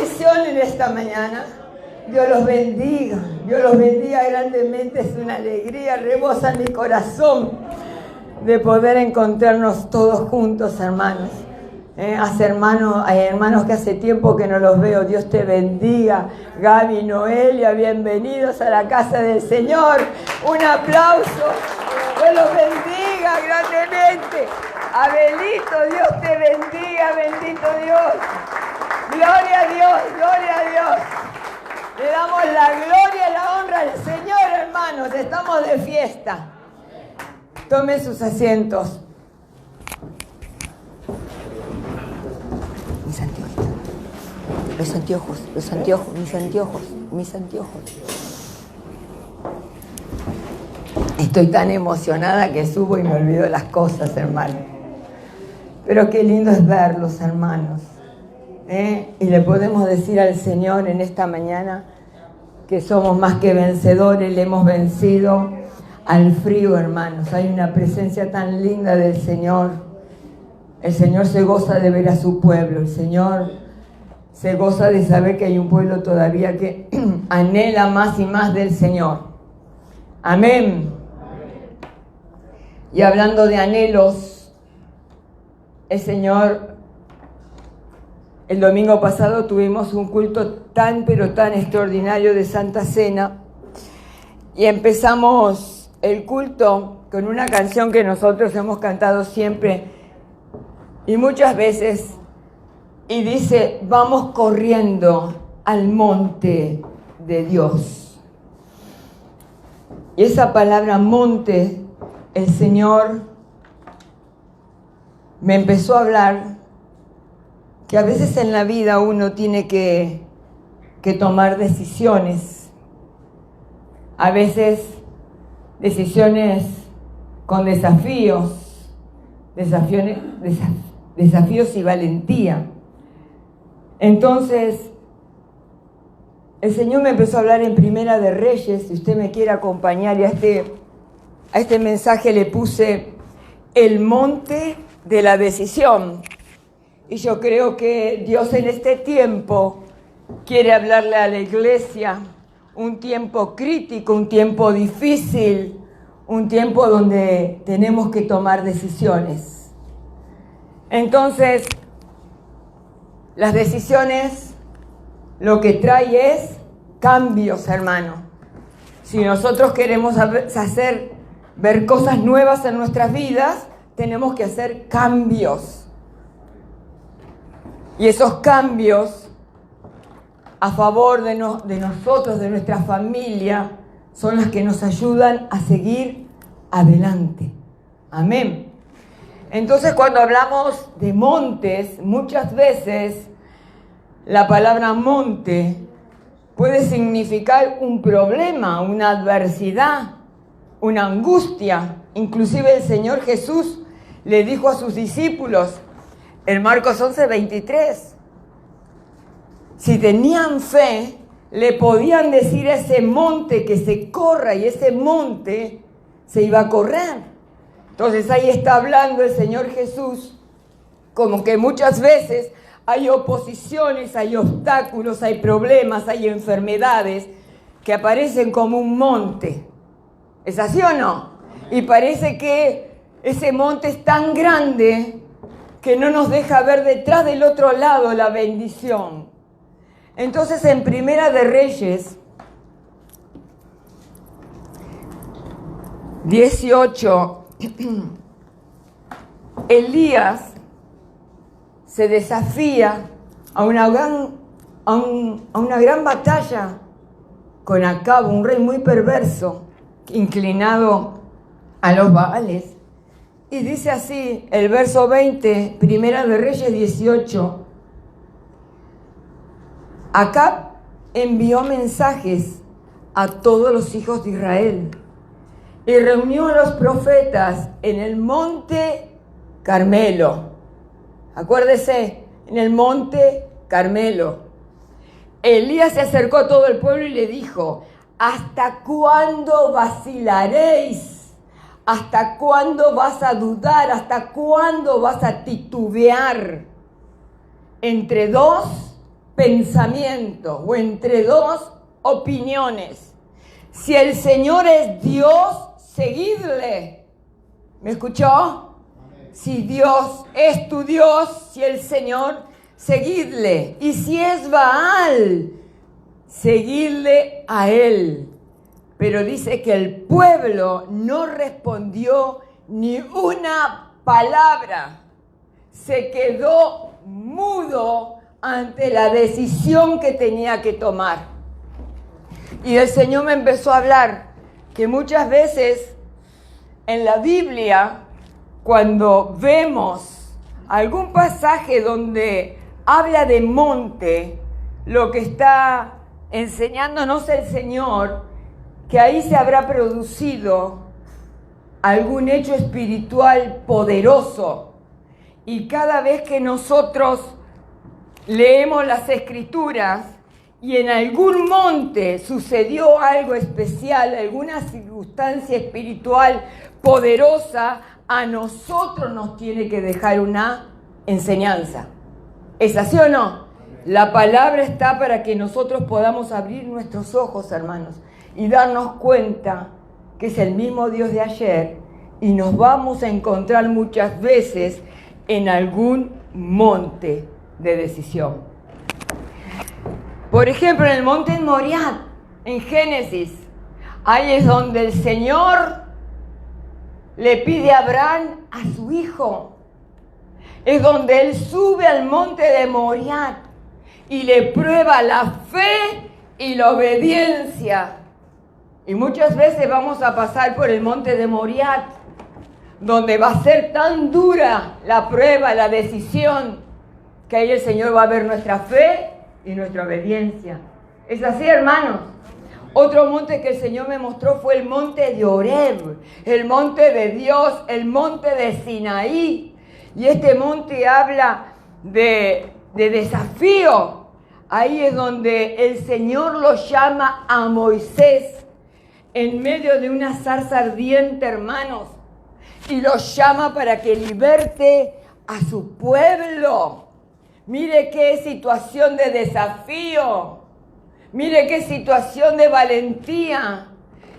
bendición en esta mañana. Dios los bendiga grandemente. Es una alegría, rebosa mi corazón de poder encontrarnos todos juntos, hermanos. Hay hermanos que hace tiempo que no los veo. Dios te bendiga. Gaby, Noelia, bienvenidos a la casa del Señor. Un aplauso. Dios los bendiga grandemente. Abelito, Dios te bendiga, bendito Dios. Gloria a Dios, gloria a Dios. Le damos la gloria y la honra al Señor, hermanos. Estamos de fiesta. Tomen sus asientos. Mis anteojos. Estoy tan emocionada que subo y me olvido las cosas, hermano. Pero qué lindo es verlos, hermanos. Y le podemos decir al Señor en esta mañana que somos más que vencedores, le hemos vencido al frío, hermanos. Hay una presencia tan linda del Señor. El Señor se goza de ver a su pueblo. El Señor se goza de saber que hay un pueblo todavía que anhela más y más del Señor. Amén. Y hablando de anhelos, el Señor, el domingo pasado tuvimos un culto tan extraordinario de Santa Cena y empezamos el culto con una canción que nosotros hemos cantado siempre y muchas veces, y dice: vamos corriendo al monte de Dios. Y esa palabra monte, el Señor me empezó a hablar que a veces en la vida uno tiene que tomar decisiones. A veces decisiones con desafíos y valentía. Entonces, el Señor me empezó a hablar en Primera de Reyes. Si usted me quiere acompañar, y a este mensaje le puse el monte de la decisión. Y yo creo que Dios en este tiempo quiere hablarle a la iglesia, un tiempo crítico, un tiempo difícil, un tiempo donde tenemos que tomar decisiones. Entonces, las decisiones lo que trae es cambios, hermano. Si nosotros queremos ver cosas nuevas en nuestras vidas, tenemos que hacer cambios. Y esos cambios a favor de nosotros, de nuestra familia, son las que nos ayudan a seguir adelante. Amén. Entonces, cuando hablamos de montes, muchas veces la palabra monte puede significar un problema, una adversidad, una angustia. Inclusive el Señor Jesús le dijo a sus discípulos en Marcos 11:23, si tenían fe, le podían decir a ese monte que se corra, y ese monte se iba a correr. Entonces ahí está hablando el Señor Jesús como que muchas veces hay oposiciones, hay obstáculos, hay problemas, hay enfermedades que aparecen como un monte. ¿Es así o no? Y parece que ese monte es tan grande que no nos deja ver detrás del otro lado la bendición. Entonces, en Primera de Reyes 18, Elías se desafía a una gran batalla con Acab, un rey muy perverso, inclinado a los Baales. Y dice así, el verso 20, Primera de Reyes 18. Acab envió mensajes a todos los hijos de Israel y reunió a los profetas en el monte Carmelo. Acuérdese, en el monte Carmelo. Elías se acercó a todo el pueblo y le dijo: ¿hasta cuándo vacilaréis? ¿Hasta cuándo vas a dudar? ¿Hasta cuándo vas a titubear entre dos pensamientos o entre dos opiniones. Si el Señor es Dios, seguidle. ¿Me escuchó? Si Dios es tu Dios, si el Señor, seguidle. Y si es Baal, seguidle a él. Pero dice que el pueblo no respondió ni una palabra. Se quedó mudo ante la decisión que tenía que tomar. Y el Señor me empezó a hablar que muchas veces en la Biblia, cuando vemos algún pasaje donde habla de monte, lo que está enseñándonos el Señor, que ahí se habrá producido algún hecho espiritual poderoso. Y cada vez que nosotros leemos las Escrituras y en algún monte sucedió algo especial, alguna circunstancia espiritual poderosa, a nosotros nos tiene que dejar una enseñanza. ¿Es así o no? La palabra está para que nosotros podamos abrir nuestros ojos, hermanos, y darnos cuenta que es el mismo Dios de ayer y nos vamos a encontrar muchas veces en algún monte de decisión. Por ejemplo, en el monte Moriah, en Génesis, ahí es donde el Señor le pide a Abraham a su hijo. Es donde él sube al monte de Moriah y le prueba la fe y la obediencia. Y muchas veces vamos a pasar por el monte de Moriah, donde va a ser tan dura la prueba, la decisión, que ahí el Señor va a ver nuestra fe y nuestra obediencia. ¿Es así, hermanos? Otro monte que el Señor me mostró fue el monte de Horeb, el monte de Dios, el monte de Sinaí. Y este monte habla de desafío. Ahí es donde el Señor lo llama a Moisés, en medio de una zarza ardiente, hermanos, y lo llama para que liberte a su pueblo. Mire qué situación de desafío, mire qué situación de valentía,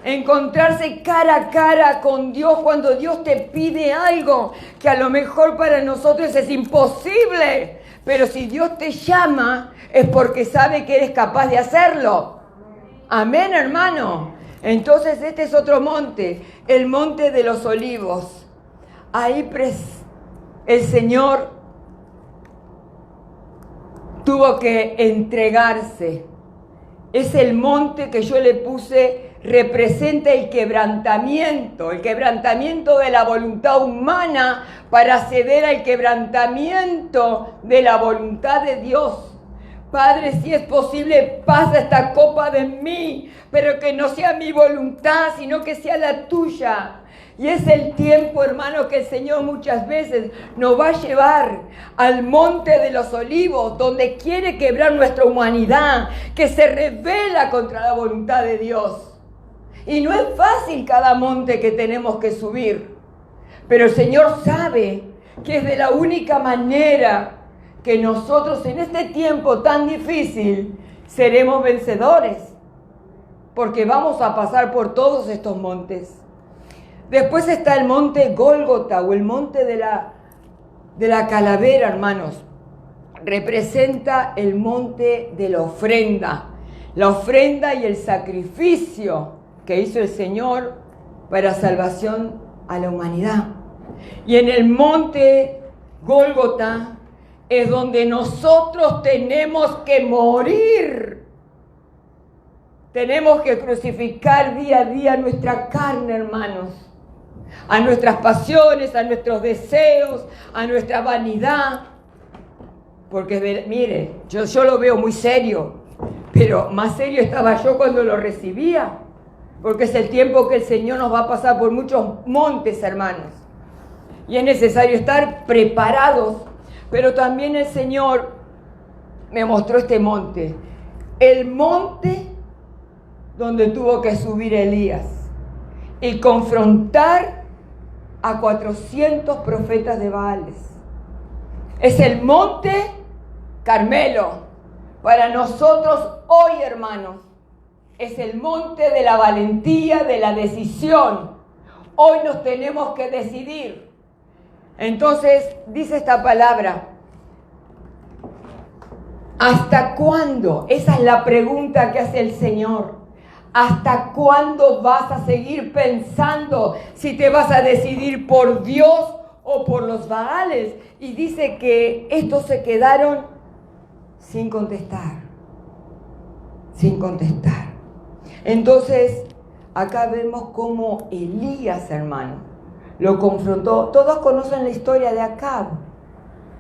encontrarse cara a cara con Dios cuando Dios te pide algo que a lo mejor para nosotros es imposible, pero si Dios te llama es porque sabe que eres capaz de hacerlo. Amén, hermano. Entonces este es otro monte, el monte de los olivos. Ahí el Señor tuvo que entregarse. Es el monte que yo le puse, representa el quebrantamiento de la voluntad humana para ceder al quebrantamiento de la voluntad de Dios. Padre, si es posible, pasa esta copa de mí, pero que no sea mi voluntad, sino que sea la tuya. Y es el tiempo, hermano, que el Señor muchas veces nos va a llevar al monte de los olivos, donde quiere quebrar nuestra humanidad, que se rebela contra la voluntad de Dios. Y no es fácil cada monte que tenemos que subir, pero el Señor sabe que es de la única manera que nosotros en este tiempo tan difícil seremos vencedores, porque vamos a pasar por todos estos montes. Después está el monte Gólgota o el monte de la calavera, hermanos. Representa el monte de la ofrenda y el sacrificio que hizo el Señor para salvación a la humanidad. Y en el monte Gólgota es donde nosotros tenemos que morir. Tenemos que crucificar día a día nuestra carne, hermanos, a nuestras pasiones, a nuestros deseos, a nuestra vanidad. Porque, mire, yo lo veo muy serio, pero más serio estaba yo cuando lo recibía, porque es el tiempo que el Señor nos va a pasar por muchos montes, hermanos, y es necesario estar preparados. Pero también el Señor me mostró este monte, el monte donde tuvo que subir Elías y confrontar a 400 profetas de Baales. Es el monte Carmelo, para nosotros hoy, hermanos, es el monte de la valentía, de la decisión. Hoy nos tenemos que decidir. Entonces, dice esta palabra, ¿hasta cuándo? Esa es la pregunta que hace el Señor. ¿Hasta cuándo vas a seguir pensando si te vas a decidir por Dios o por los Baales? Y dice que estos se quedaron sin contestar. Sin contestar. Entonces, acá vemos cómo Elías, hermano, lo confrontó. Todos conocen la historia de Acab,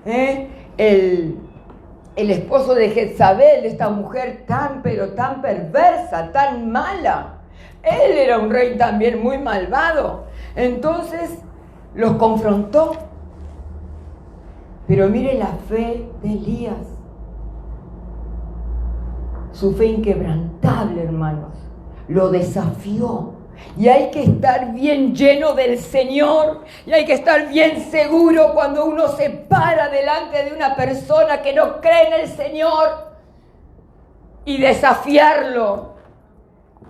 el esposo de Jezabel, esta mujer tan, pero tan perversa, tan mala. Él era un rey también muy malvado. Entonces, los confrontó. Pero mire la fe de Elías. Su fe inquebrantable, hermanos. Lo desafió. Y hay que estar bien lleno del Señor. Y hay que estar bien seguro cuando uno se para delante de una persona que no cree en el Señor. Y desafiarlo.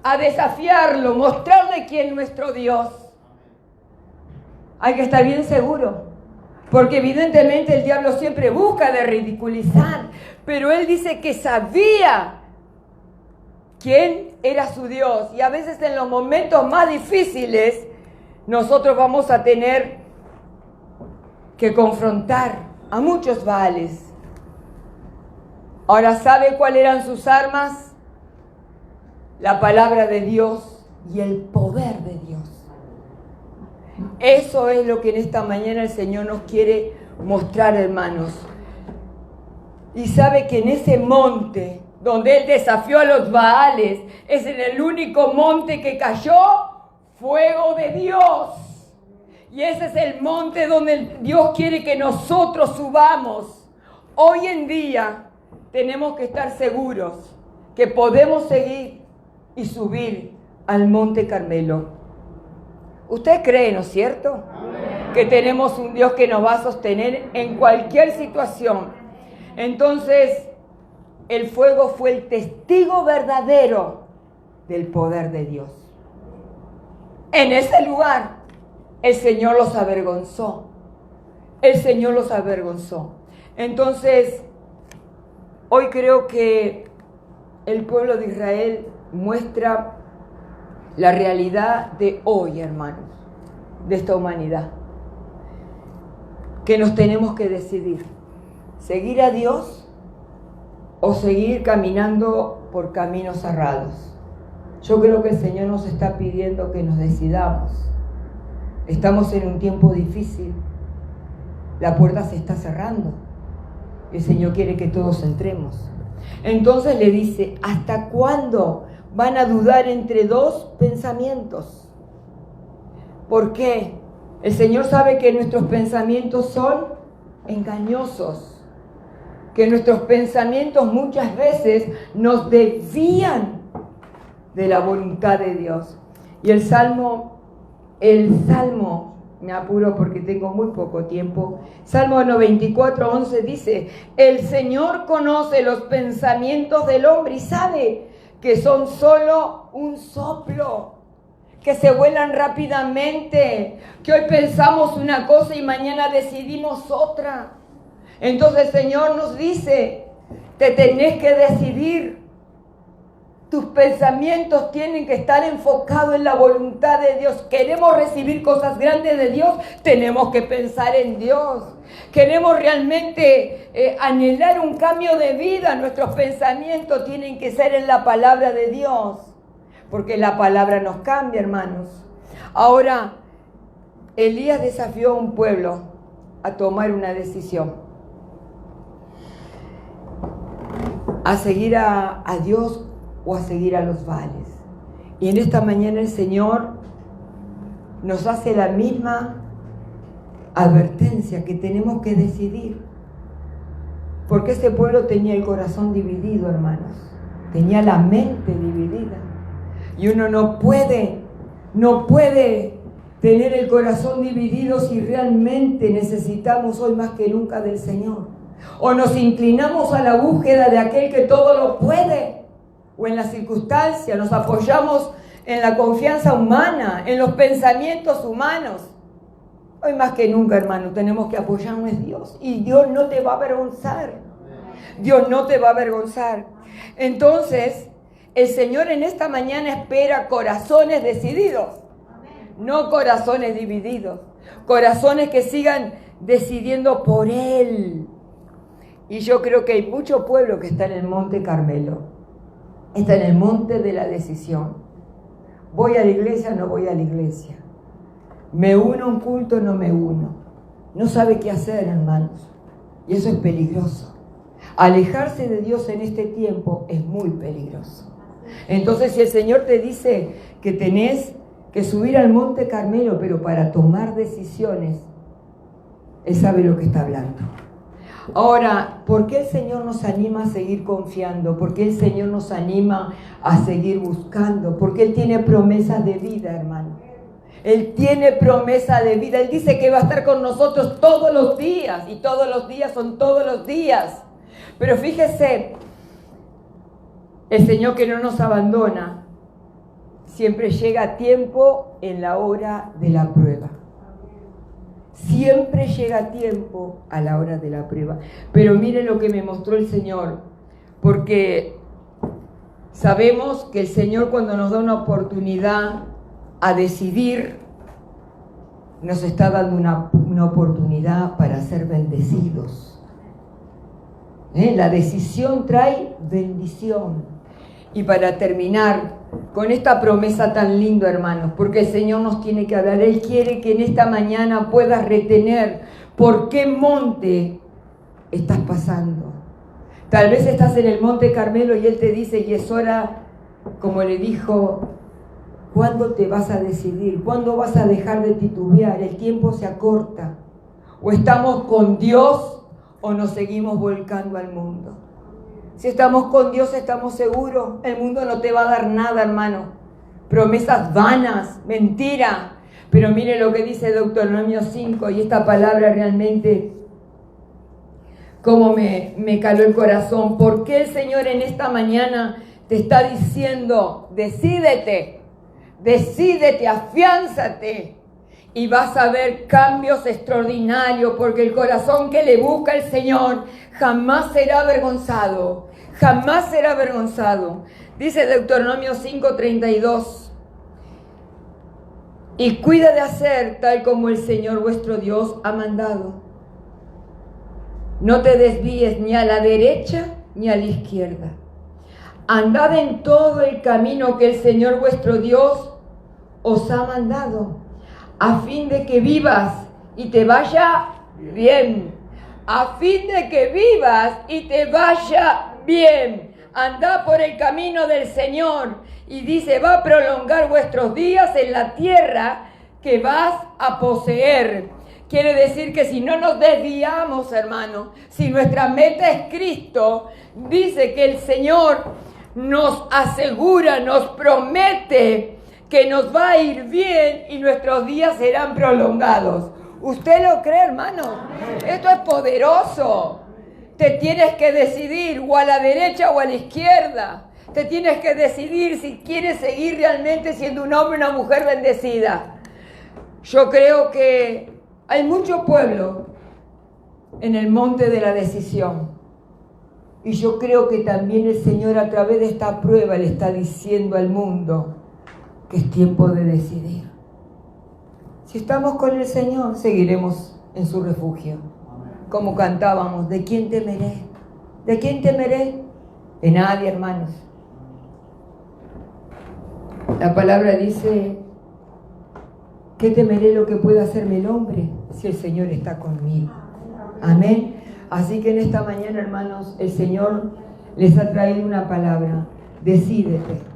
A desafiarlo. Mostrarle quién es nuestro Dios. Hay que estar bien seguro. Porque evidentemente el diablo siempre busca de ridiculizar. Pero él dice que sabía quién era su Dios. Y a veces en los momentos más difíciles nosotros vamos a tener que confrontar a muchos Baales. Ahora, ¿sabe cuáles eran sus armas? La palabra de Dios y el poder de Dios. Eso es lo que en esta mañana el Señor nos quiere mostrar, hermanos. Y sabe que en ese monte donde Él desafió a los Baales, es en el único monte que cayó fuego de Dios. Y ese es el monte donde Dios quiere que nosotros subamos. Hoy en día tenemos que estar seguros que podemos seguir y subir al monte Carmelo. ¿Usted cree, no es cierto? Amén. Que tenemos un Dios que nos va a sostener en cualquier situación. Entonces, el fuego fue el testigo verdadero del poder de Dios. En ese lugar, el Señor los avergonzó. El Señor los avergonzó. Entonces, hoy creo que el pueblo de Israel muestra la realidad de hoy, hermanos, de esta humanidad. Que nos tenemos que decidir, seguir a Dios o seguir caminando por caminos cerrados. Yo creo que el Señor nos está pidiendo que nos decidamos. Estamos en un tiempo difícil. La puerta se está cerrando. El Señor quiere que todos entremos. Entonces le dice, ¿hasta cuándo van a dudar entre dos pensamientos? ¿Por qué? El Señor sabe que nuestros pensamientos son engañosos. Que nuestros pensamientos muchas veces nos desvían de la voluntad de Dios. Y el Salmo, me apuro porque tengo muy poco tiempo, Salmo 94:11 dice, el Señor conoce los pensamientos del hombre y sabe que son solo un soplo, que se vuelan rápidamente, que hoy pensamos una cosa y mañana decidimos otra. Entonces el Señor nos dice, te tenés que decidir. Tus pensamientos tienen que estar enfocados en la voluntad de Dios. Queremos recibir cosas grandes de Dios, tenemos que pensar en Dios. Queremos realmente anhelar un cambio de vida. Nuestros pensamientos tienen que ser en la palabra de Dios, porque la palabra nos cambia, hermanos. Ahora, Elías desafió a un pueblo a tomar una decisión. A seguir a Dios o a seguir a los Baales. Y en esta mañana el Señor nos hace la misma advertencia, que tenemos que decidir. Porque ese pueblo tenía el corazón dividido, hermanos. Tenía la mente dividida. Y uno no puede tener el corazón dividido si realmente necesitamos hoy más que nunca del Señor. ¿O nos inclinamos a la búsqueda de aquel que todo lo puede? ¿O en las circunstancias nos apoyamos en la confianza humana, en los pensamientos humanos? Hoy más que nunca, hermano, tenemos que apoyarnos en Dios. Y Dios no te va a avergonzar. Dios no te va a avergonzar. Entonces, el Señor en esta mañana espera corazones decididos, no corazones divididos. Corazones que sigan decidiendo por Él. Y yo creo que hay mucho pueblo que está en el Monte Carmelo. Está en el monte de la decisión. ¿Voy a la iglesia o no voy a la iglesia? ¿Me uno a un culto o no me uno? No sabe qué hacer, hermanos. Y eso es peligroso. Alejarse de Dios en este tiempo es muy peligroso. Entonces, si el Señor te dice que tenés que subir al Monte Carmelo, pero para tomar decisiones, Él sabe lo que está hablando. Ahora, ¿por qué el Señor nos anima a seguir confiando? ¿Por qué el Señor nos anima a seguir buscando? Porque Él tiene promesas de vida, hermano. Él tiene promesa de vida. Él dice que va a estar con nosotros todos los días. Y todos los días son todos los días. Pero fíjese, el Señor que no nos abandona, siempre llega a tiempo en la hora de la prueba. Siempre llega a tiempo a la hora de la prueba. Pero mire lo que me mostró el Señor. Porque sabemos que el Señor, cuando nos da una oportunidad a decidir, nos está dando una oportunidad para ser bendecidos. La decisión trae bendición. Y para terminar con esta promesa tan linda, hermanos, porque el Señor nos tiene que hablar. Él quiere que en esta mañana puedas retener por qué monte estás pasando. Tal vez estás en el Monte Carmelo y Él te dice, y es hora, como le dijo, ¿cuándo te vas a decidir? ¿Cuándo vas a dejar de titubear? El tiempo se acorta. O estamos con Dios o nos seguimos volcando al mundo. Si estamos con Dios, estamos seguros. El mundo no te va a dar nada, hermano. Promesas vanas, mentira. Pero mire lo que dice Deuteronomio 5, y esta palabra realmente, cómo me caló el corazón. ¿Por qué el Señor en esta mañana te está diciendo, decídete, afiánzate? Y vas a ver cambios extraordinarios, porque el corazón que le busca al Señor jamás será avergonzado. Jamás será avergonzado. Dice Deuteronomio 5:32. Y cuida de hacer tal como el Señor vuestro Dios ha mandado. No te desvíes ni a la derecha ni a la izquierda. Andad en todo el camino que el Señor vuestro Dios os ha mandado, a fin de que vivas y te vaya bien. A fin de que vivas y te vaya bien. Andad por el camino del Señor. Y dice, va a prolongar vuestros días en la tierra que vas a poseer. Quiere decir que si no nos desviamos, hermano, si nuestra meta es Cristo, dice que el Señor nos asegura, nos promete que nos va a ir bien y nuestros días serán prolongados. ¿Usted lo cree, hermano? Esto es poderoso. Te tienes que decidir o a la derecha o a la izquierda. Te tienes que decidir si quieres seguir realmente siendo un hombre o una mujer bendecida. Yo creo que hay mucho pueblo en el monte de la decisión. Y yo creo que también el Señor, a través de esta prueba, le está diciendo al mundo que es tiempo de decidir. Si estamos con el Señor, seguiremos en su refugio. Como cantábamos, ¿de quién temeré? ¿De quién temeré? De nadie, hermanos. La palabra dice, ¿qué temeré lo que pueda hacerme el hombre si el Señor está conmigo? Amén. Así que en esta mañana, hermanos, el Señor les ha traído una palabra. Decídete.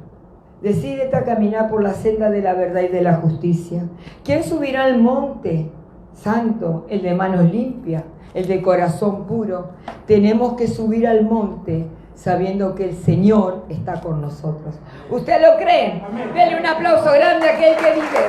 Decídete a caminar por la senda de la verdad y de la justicia. ¿Quién subirá al monte santo? El de manos limpias, el de corazón puro. Tenemos que subir al monte sabiendo que el Señor está con nosotros. ¿Usted lo cree? Denle un aplauso grande a aquel que vive.